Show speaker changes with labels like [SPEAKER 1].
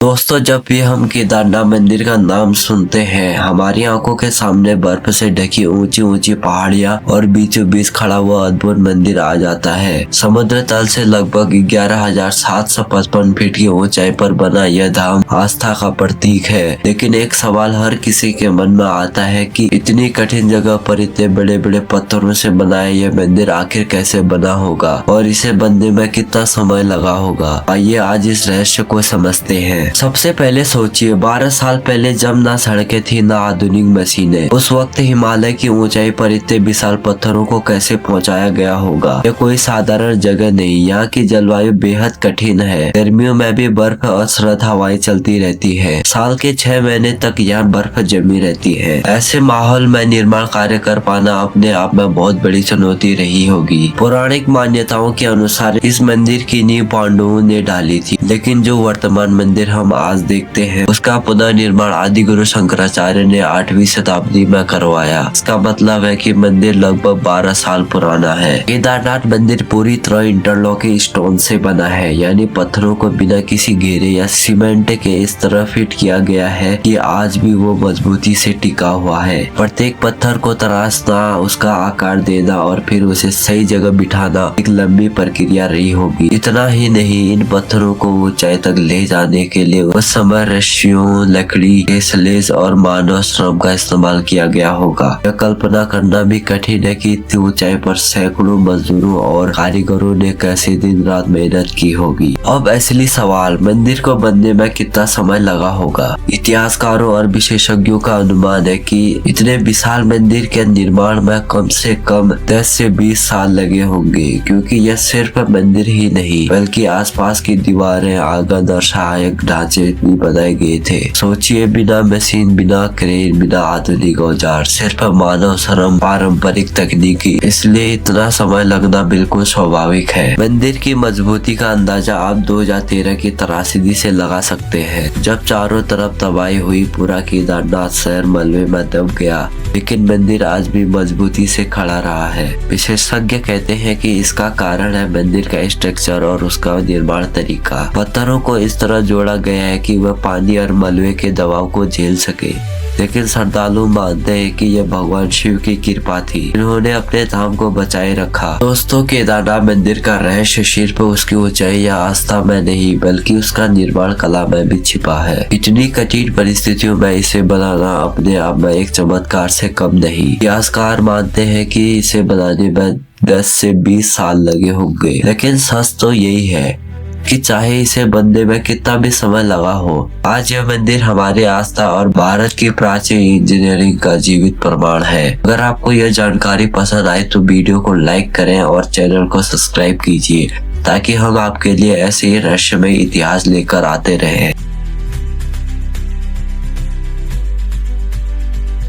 [SPEAKER 1] दोस्तों, जब भी हम केदारनाथ मंदिर का नाम सुनते हैं, हमारी आंखों के सामने बर्फ से ढकी ऊंची ऊंची पहाड़ियां और बीचों बीच खड़ा हुआ अद्भुत मंदिर आ जाता है। समुद्र तल से लगभग 11,755 फीट की ऊंचाई पर बना यह धाम आस्था का प्रतीक है। लेकिन एक सवाल हर किसी के मन में आता है कि इतनी कठिन जगह पर इतने बड़े बड़े पत्थरों से बनाया यह मंदिर आखिर कैसे बना होगा और इसे बनने में कितना समय लगा होगा। आइए आज इस रहस्य को समझते हैं। सबसे पहले सोचिए, 12 साल पहले जब ना सड़कें थी ना आधुनिक मशीनें, उस वक्त हिमालय की ऊंचाई पर इतने विशाल पत्थरों को कैसे पहुंचाया गया होगा। यह कोई साधारण जगह नहीं, यहाँ की जलवायु बेहद कठिन है। गर्मियों में भी बर्फ और सर्द हवाएं चलती रहती है। साल के 6 महीने तक यहाँ बर्फ जमी रहती है। ऐसे माहौल में निर्माण कार्य कर पाना अपने आप में बहुत बड़ी चुनौती रही होगी। पौराणिक मान्यताओं के अनुसार इस मंदिर की नींव पांडवों ने डाली थी, लेकिन जो वर्तमान मंदिर हम आज देखते हैं उसका पुनर्निर्माण आदि गुरु शंकराचार्य ने 8वीं शताब्दी में करवाया। इसका मतलब है कि मंदिर लगभग 12 साल पुराना है। केदारनाथ मंदिर पूरी तरह इंटरलॉकिंग स्टोन से बना है, यानी पत्थरों को बिना किसी घेरे या सीमेंट के इस तरह फिट किया गया है कि आज भी वो मजबूती से टिका हुआ है। प्रत्येक पत्थर को तराशना, उसका आकार देना और फिर उसे सही जगह बिठाना एक लंबी प्रक्रिया रही होगी। इतना ही नहीं, इन पत्थरों को ऊंचाई तक ले जाने के लिए उस समय रस्सियों, लकड़ी, स्लेज और मानव श्रम का इस्तेमाल किया गया होगा। यह कल्पना करना भी कठिन है कि इतनी ऊंचाई पर सैकड़ों मजदूरों और कारीगरों ने कैसे दिन रात मेहनत की होगी। अब असली सवाल, मंदिर को बनने में कितना समय लगा होगा। इतिहासकारों और विशेषज्ञों का अनुमान है कि इतने विशाल मंदिर के निर्माण में कम से कम 10 से 20 साल लगे होंगे, क्योंकि यह सिर्फ मंदिर ही नहीं बल्कि आसपास की दीवारें, आंगन और सहायक ढांचे भी बनाए गए थे। सोचिए, बिना मशीन, बिना क्रेन, बिना आधुनिक औजार, सिर्फ मानव श्रम, पारंपरिक तकनीकी, इसलिए इतना समय लगना बिल्कुल स्वाभाविक है। मंदिर की मजबूती का अंदाजा आप 2013 की त्रासदी से लगा सकते हैं, जब चारों तरफ तबाही हुई, पूरा केदारनाथ शहर मलबे में दब गया, लेकिन मंदिर आज भी मजबूती से खड़ा रहा है। विशेषज्ञ कहते हैं कि इसका कारण है मंदिर का स्ट्रक्चर और उसका निर्माण तरीका। पत्थरों को इस तरह जोड़ा गया है कि वह पानी और मलबे के दबाव को झेल सके। लेकिन श्रद्धालु मानते हैं कि यह भगवान शिव की कृपा थी, इन्होंने अपने धाम को बचाए रखा। दोस्तों, केदारनाथ मंदिर का रहस्य सिर्फ उसकी ऊंचाई या आस्था में नहीं बल्कि उसका निर्माण कला में भी छिपा है। इतनी कठिन परिस्थितियों में इसे बनाना अपने आप में एक चमत्कार से कम नहीं। इतिहासकार मानते हैं कि इसे बनाने में 10 से 20 साल लगे होंगे, लेकिन सच तो यही है कि चाहे इसे बनने में कितना भी समय लगा हो, आज यह मंदिर हमारी आस्था और भारत की प्राचीन इंजीनियरिंग का जीवित प्रमाण है। अगर आपको यह जानकारी पसंद आए तो वीडियो को लाइक करें और चैनल को सब्सक्राइब कीजिए, ताकि हम आपके लिए ऐसे ही रहस्यमय इतिहास लेकर आते रहें।